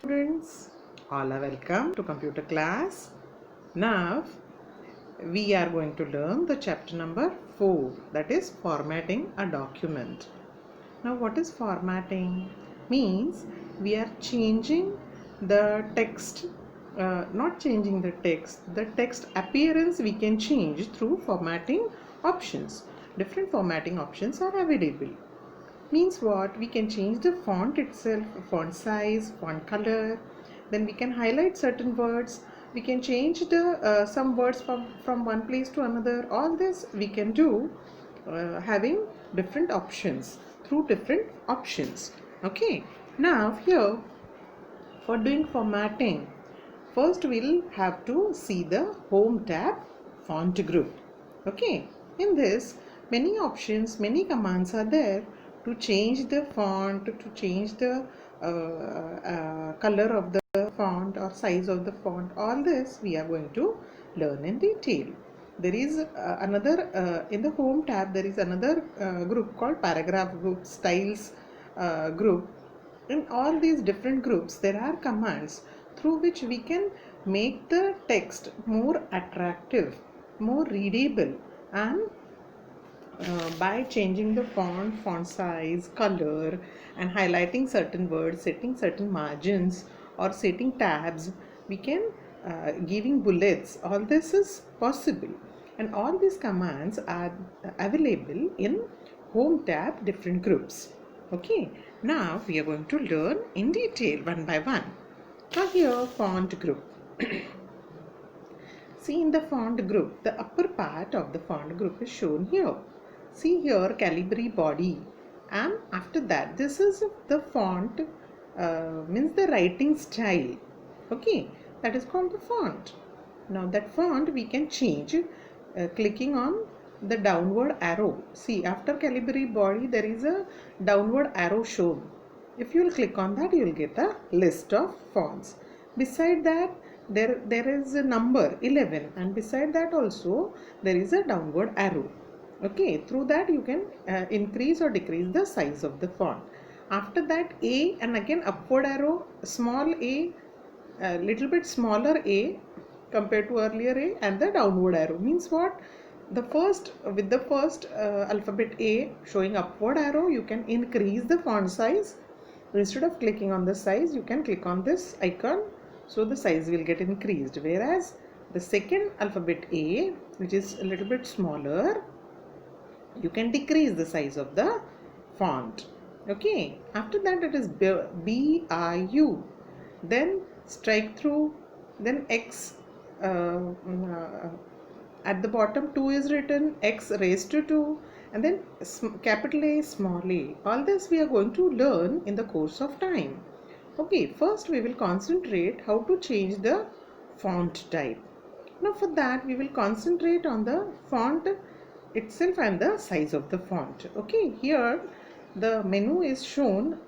Students, all are welcome to computer class. Now we are going to learn the chapter number 4, that is formatting a document. Now what is formatting? Means we are changing the text, not changing the text appearance we can change through formatting options. Different formatting options are available. Means what? We can change the font itself, font size, font color. Then we can highlight certain words. We can change the some words from one place to another. All this we can do having different options, through different options. Okay. Now here, for doing formatting, first we'll have to see the home tab font group. Okay, in this many options, many commands are there to change the font, to change the color of the font or size of the font. All this we are going to learn in detail. There is another in the home tab, there is another group called paragraph group, styles group. In all these different groups there are commands through which we can make the text more attractive, more readable, and by changing the font size, color, and highlighting certain words, setting certain margins, or setting tabs, we can giving bullets. All this is possible, and all these commands are available in home tab different groups. Okay, now we are going to learn in detail one by one. Now here, font group. See, in the font group, the upper part of the font group is shown here. See here, Calibri body, and after that, this is the font, means the writing style. Okay, that is called the font. Now that font we can change clicking on the downward arrow. See, after Calibri body, there is a downward arrow shown. If you will click on that, you will get a list of fonts. Beside that, there is a number 11, and beside that also there is a downward arrow. Okay, through that you can increase or decrease the size of the font. After that, A, and again upward arrow, small a, little bit smaller a compared to earlier a, and the downward arrow means what? The first, with the first alphabet A showing upward arrow, you can increase the font size. Instead of clicking on the size, you can click on this icon, so the size will get increased. Whereas the second alphabet A, which is a little bit smaller, you can decrease the size of the font. Okay, after that it is BIU, then strike through, then X, at the bottom 2 is written, X raised to 2, and then capital A, small a. All this we are going to learn in the course of time. Okay, first we will concentrate how to change the font type. Now for that we will concentrate on the font itself and the size of the font. Okay, here the menu is shown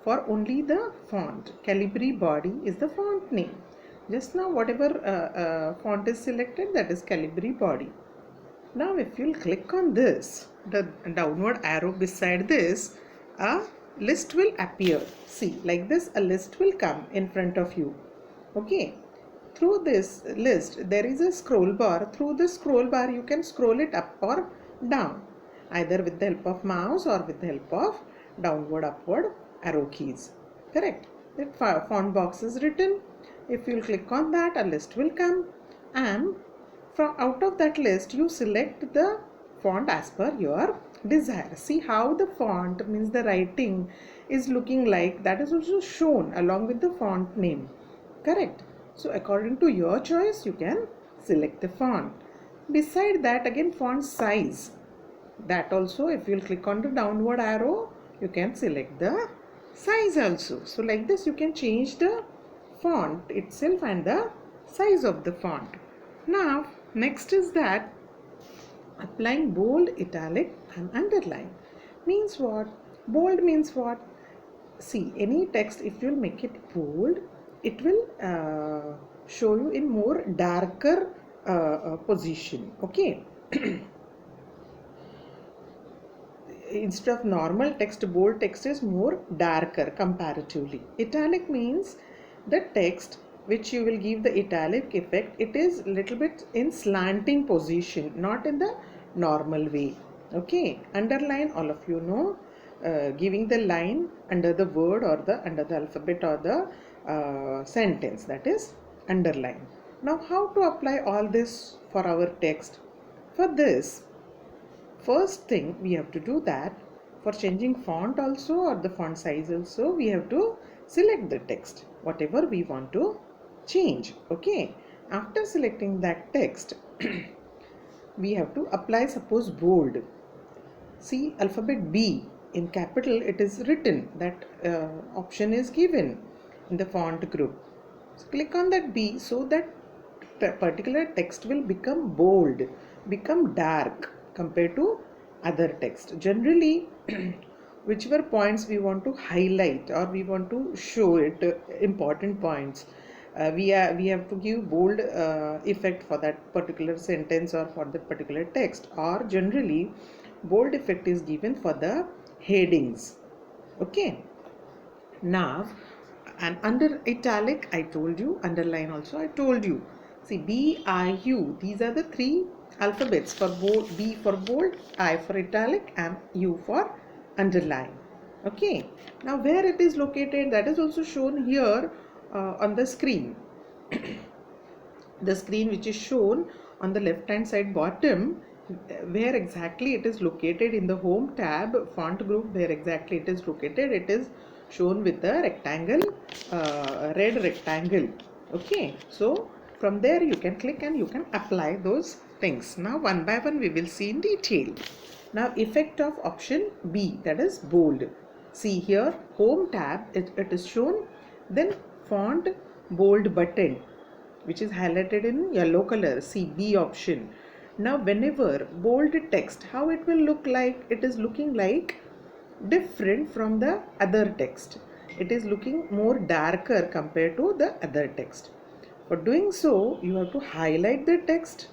for only the font. Calibri body is the font name. Just now whatever font is selected, that is Calibri body. Now if you'll click on this, the downward arrow beside this, a list will appear. See, like this a list will come in front of you. Okay, through this list there is a scroll bar. Through the scroll bar you can scroll it up or down, either with the help of mouse or with the help of downward upward arrow keys. Correct. The font box is written. If you click on that, a list will come, and from out of that list you select the font as per your desire. See how the font, means the writing, is looking like. That is also shown along with the font name. Correct. So according to your choice you can select the font. Beside that, again, font size, that also if you click on the downward arrow you can select the size also. So like this you can change the font itself and the size of the font. Now next is that applying bold, italic, and underline. Means what? Bold means what? See, any text, if you will make it bold, it will show you in more darker position. Okay. instead of normal text, bold text is more darker comparatively. Italic means the text which you will give the italic effect, it is little bit in slanting position, not in the normal way. Okay, underline, all of you know, giving the line under the word or the under the alphabet or the sentence, that is underline. Now how to apply all this for our text? For this, first thing we have to do that for changing font also or the font size also, we have to select the text whatever we want to change. Okay, after selecting that text we have to apply, suppose bold. See, alphabet B in capital, it is written that option is given in the font group. So click on that B so that particular text will become bold, become dark compared to other text. Generally, whichever points we want to highlight or we want to show it, important points, we have to give bold effect for that particular sentence or for that particular text, or generally bold effect is given for the headings. Okay, now, and under italic I told you, underline also I told you. See, B, I, U, these are the three alphabets for bold. B for bold, I for italic, and U for underline. Okay, now where it is located, that is also shown here on the screen. The screen which is shown on the left hand side bottom, where exactly it is located in the home tab font group, where exactly it is located, it is shown with a rectangle, red rectangle. Okay, so from there you can click and you can apply those things. Now one by one we will see in detail. Now effect of option B, that is bold. See here, home tab, it is shown, then font bold button which is highlighted in yellow color. See, B option. Now whenever bold text, how it will look like, it is looking like different from the other text. It is looking more darker compared to the other text. For doing so, you have to highlight the text,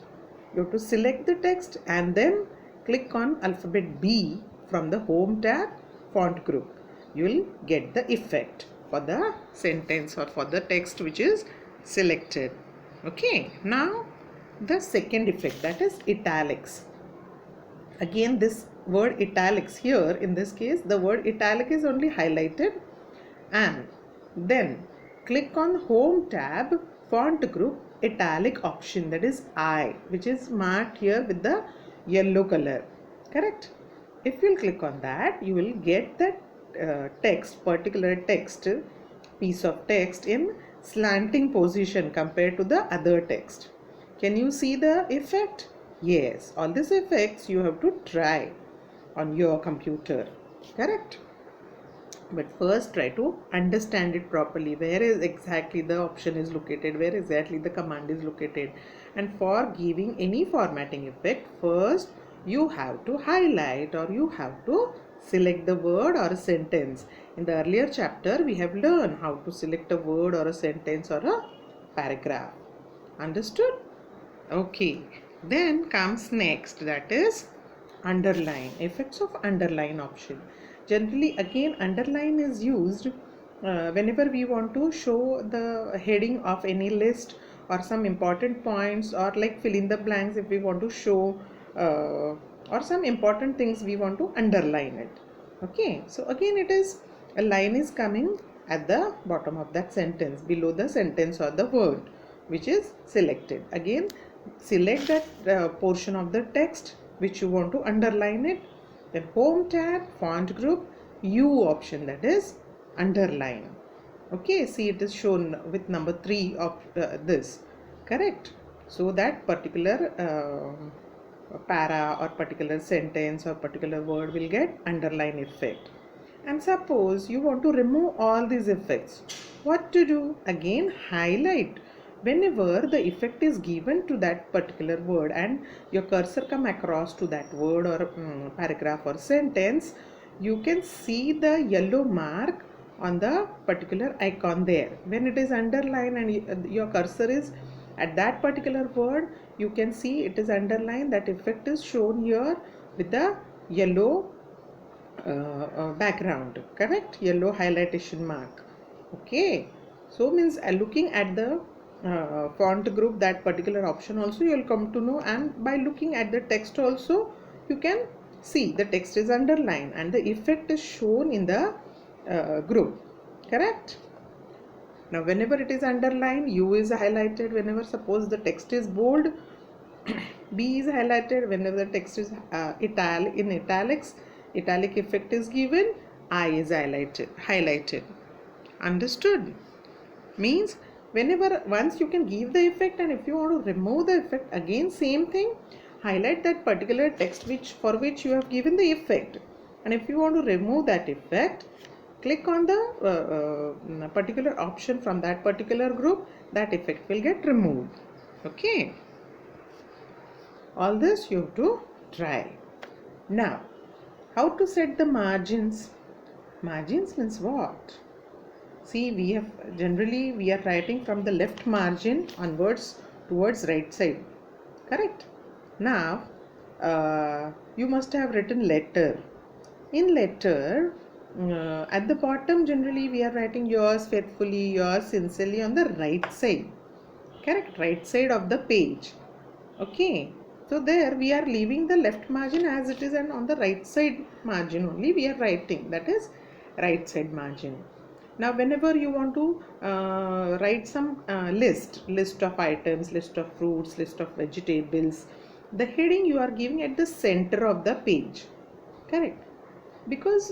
you have to select the text and then click on alphabet B from the home tab font group. You will get the effect for the sentence or for the text which is selected. Okay, now the second effect, that is italics. Again, this word italics here, in this case the word italic is only highlighted, and then click on home tab font group italic option, that is I, which is marked here with the yellow color. Correct? If you will click on that, you will get that particular text, piece of text in slanting position compared to the other text. Can you see the effect? Yes, all these effects you have to try on your computer. Correct? But first try to understand it properly, where is exactly the option is located, where exactly the command is located. And for giving any formatting effect, first you have to highlight or you have to select the word or a sentence. In the earlier chapter we have learned how to select a word or a sentence or a paragraph. Understood? Okay, then comes next, that is underline, effects of underline option. Generally again underline is used whenever we want to show the heading of any list or some important points, or like fill in the blanks if we want to show or some important things we want to underline it. Okay, so again it is a line is coming at the bottom of that sentence, below the sentence or the word which is selected. Again select that portion of the text which you want to underline it, then home tab font group U option, that is underline. Okay, see it is shown with number 3 of this. Correct? So that particular para or particular sentence or particular word will get underline effect. And suppose you want to remove all these effects, what to do? Again highlight. Whenever the effect is given to that particular word and your cursor come across to that word or paragraph or sentence, you can see the yellow mark on the particular icon there. When it is underlined and your cursor is at that particular word, you can see it is underlined, that effect is shown here with the yellow background, correct? Yellow highlightation mark. Okay, so means looking at the font group, that particular option also you'll come to know, and by looking at the text also you can see the text is underlined and the effect is shown in the group, correct? Now whenever it is underlined, U is highlighted. Whenever suppose the text is bold, B is highlighted. Whenever the text is in italics, italic effect is given, I is highlighted. Understood? Means whenever once you can give the effect, and if you want to remove the effect, again same thing, highlight that particular text for which you have given the effect, and if you want to remove that effect, click on the particular option from that particular group, that effect will get removed. Okay, all this you have to try. Now, how to set the margins? Margins means what? See, we are writing from the left margin onwards towards right side, correct? Now, you must have written letter. In letter, at the bottom generally we are writing yours faithfully, yours sincerely on the right side, correct? Right side of the page. Okay, so there we are leaving the left margin as it is, and on the right side margin only we are writing, that is right side margin. Now whenever you want to write some list of items, list of fruits, list of vegetables, the heading you are giving at the center of the page, correct? Because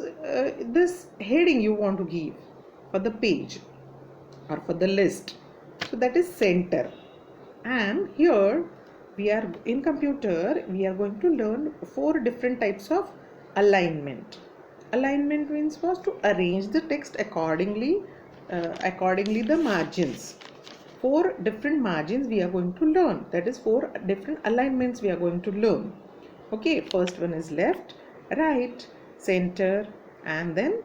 this heading you want to give for the page or for the list, so that is center. And here we are in computer, we are going to learn 4 different types of alignment. Alignment means was to arrange the text accordingly the margins. 4 different margins we are going to learn, that is 4 different alignments we are going to learn. Okay, first one is left, right, center, and then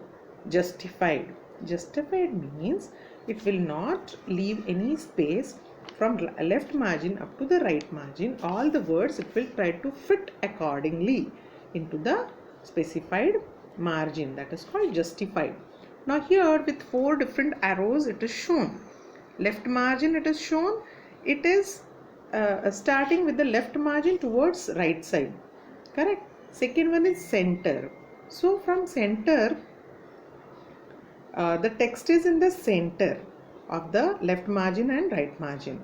justified. Justified means it will not leave any space from left margin up to the right margin. All the words it will try to fit accordingly into the specified margin, that is called justified. Now here with 4 different arrows it is shown. Left margin it is shown, it is starting with the left margin towards right side, correct? Second one is center. So from center, the text is in the center of the left margin and right margin,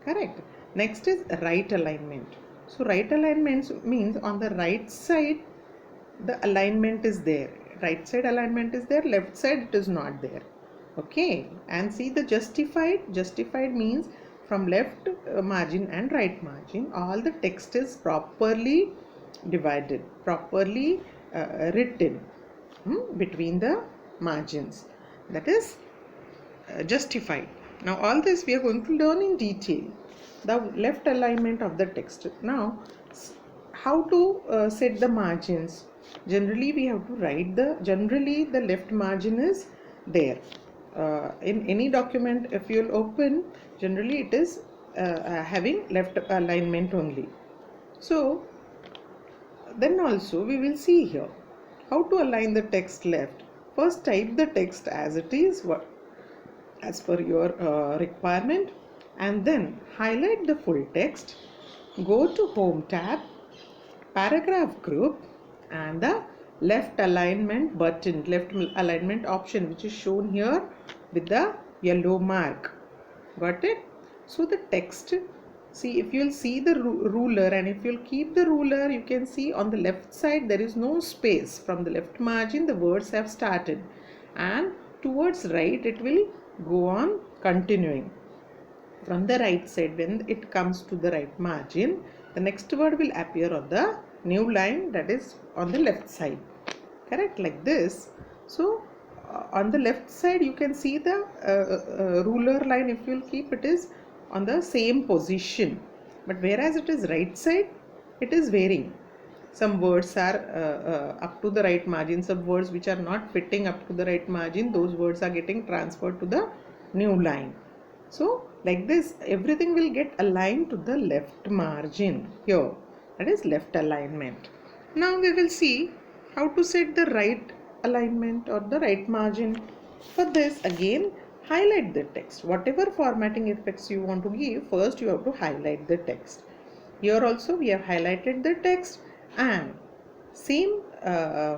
correct? Next is right alignment. So right alignment means on the right side the alignment is there, right side alignment is there, left side it is not there. Okay, and see the justified means from left margin and right margin all the text is properly divided, properly written between the margins, that is justified. Now all this we are going to learn in detail, the left alignment of the text. Now how to set the margins? Generally we have to write generally the left margin is there in any document. If you'll open, generally it is having left alignment only. So then also we will see here how to align the text left. First type the text as it is, as per your requirement, and then highlight the full text, go to home tab, paragraph group, and the left alignment button, left alignment option, which is shown here with the yellow mark. Got it? So the text, see, if you'll see the ruler, and if you'll keep the ruler, you can see on the left side there is no space. From the left margin the words have started, and towards right it will go on continuing. From the right side, when it comes to the right margin, the next word will appear on the new line, that is on the left side, correct? Like this. So on the left side you can see the ruler line, if you will keep, it is on the same position, but whereas it is right side, it is varying. Some words are up to the right margin, some words which are not fitting up to the right margin, those words are getting transferred to the new line. So like this, everything will get aligned to the left margin here, that is left alignment. Now we will see how to set the right alignment or the right margin. For this, again, highlight the text. Whatever formatting effects you want to give, first you have to highlight the text. Here also we have highlighted the text, and same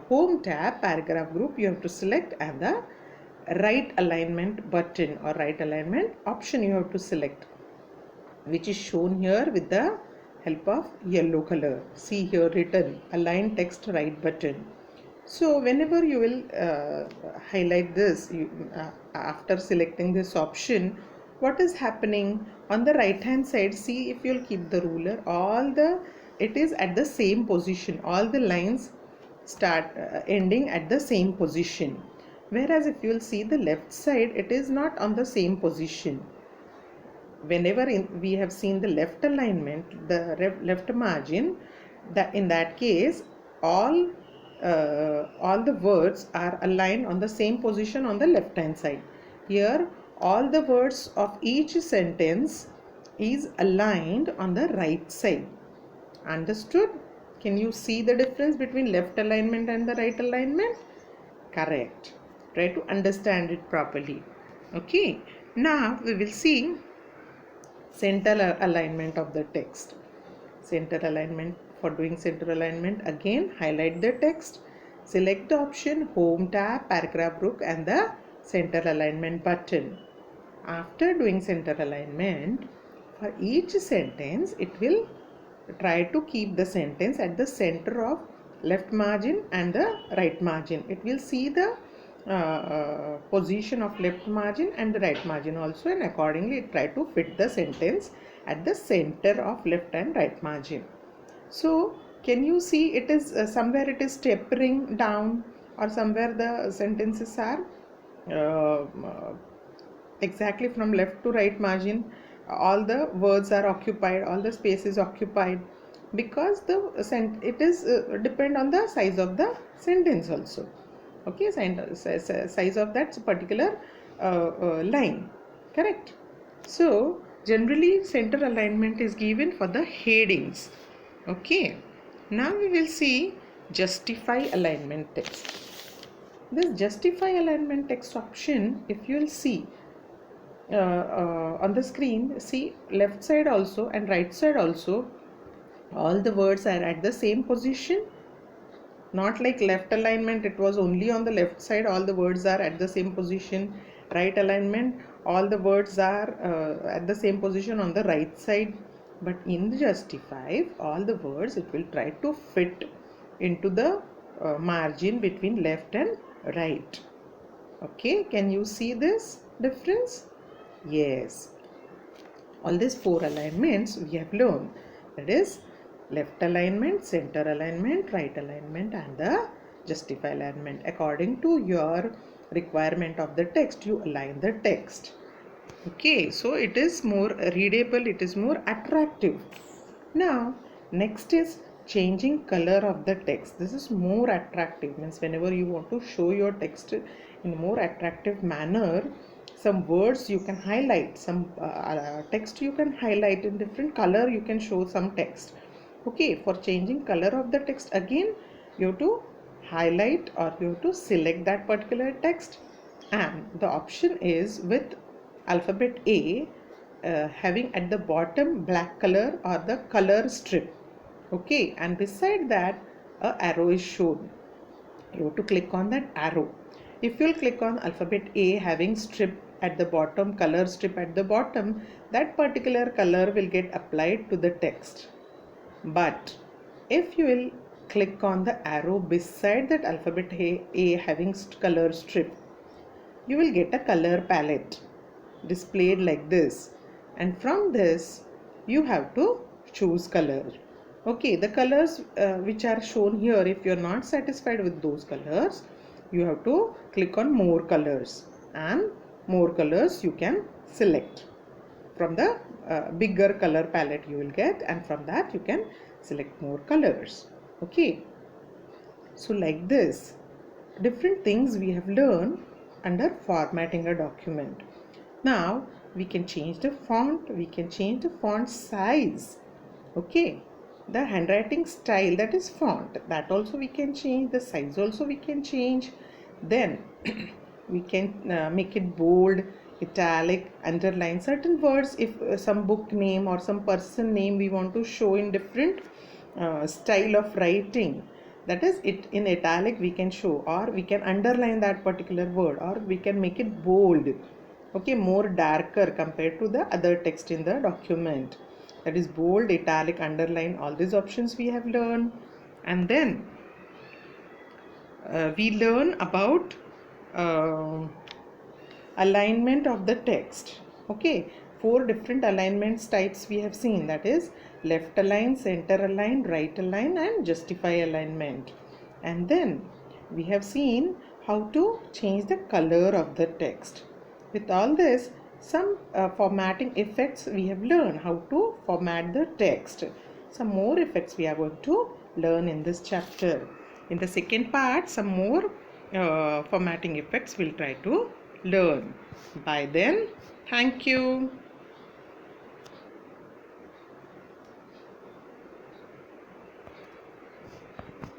home tab paragraph group you have to select, and the right alignment button or right alignment option you have to select, which is shown here with the help of yellow color. See here written align text right button. So whenever you will highlight this, after selecting this option, what is happening on the right hand side? See, if you'll keep the ruler, it is at the same position. All the lines start ending at the same position. Whereas if you will see the left side, it is not on the same position. Whenever we have seen the left alignment, the left margin, that in that case all the words are aligned on the same position on the left hand side. Here all the words of each sentence is aligned on the right side. Understood? Can you see the difference between left alignment and the right alignment? Correct. Try to understand it properly. Okay, now we will see center alignment of the text. Center alignment. For doing center alignment, again highlight the text, select the option home tab paragraph group and the center alignment button. After doing center alignment, for each sentence it will try to keep the sentence at the center of left margin and the right margin. It will see the position of left margin and the right margin also, and accordingly it try to fit the sentence at the center of left and right margin. So can you see it is somewhere it is tapering down, or somewhere the sentences are uh, exactly from left to right margin, all the words are occupied, all the space is occupied, because it is depend on the size of the sentence also. Okay, size of that particular line. Correct. So generally center alignment is given for the headings. Okay, now we will see justify alignment text. This justify alignment text option, if you will see on the screen, see left side also and right side also, all the words are at the same position. Not like left alignment, it was only on the left side, all the words are at the same position. Right alignment, all the words are at the same position on the right side. But in the justify, all the words it will try to fit into the margin between left and right. Okay, can you see this difference? Yes. All these four alignments we have learned, that is left alignment, center alignment, right alignment and the justify alignment. According to your requirement of the text, you align the text. Okay, so it is more readable, it is more attractive. Now next is changing color of the text. This is more attractive, means whenever you want to show your text in a more attractive manner, some words you can highlight, some text you can highlight in different color, you can show some text. Okay, for changing color of the text, again you have to highlight or you have to select that particular text, and the option is with alphabet A, having at the bottom black color or the color strip. Okay, and beside that a arrow is shown. You have to click on that arrow. If you will click on alphabet A having strip at the bottom, color strip at the bottom, that particular color will get applied to the text. But if you will click on the arrow beside that alphabet A having color strip, you will get a color palette displayed like this, and from this you have to choose color. Okay, the colors which are shown here, if you are not satisfied with those colors, you have to click on more colors, and more colors you can select from the bigger color palette you will get, and from that you can select more colors. Okay, so like this, different things we have learned under formatting a document. Now we can change the font, we can change the font size. Okay, the handwriting style, that is font, that also we can change. The size also we can change. Then we can make it bold, italic, underline certain words. If some book name or some person name we want to show in different style of writing, that is it in italic we can show, or we can underline that particular word, or we can make it bold, okay, more darker compared to the other text in the document. That is bold, italic, underline, all these options we have learned. And then we learn about uh, alignment of the text. Okay, four different alignments types we have seen, that is left align, center align, right align, and justify alignment. And then we have seen how to change the color of the text. With all this, some formatting effects we have learned, how to format the text. Some more effects we are going to learn in this chapter. In the second part, some more formatting effects we'll try to learn. By then, thank you.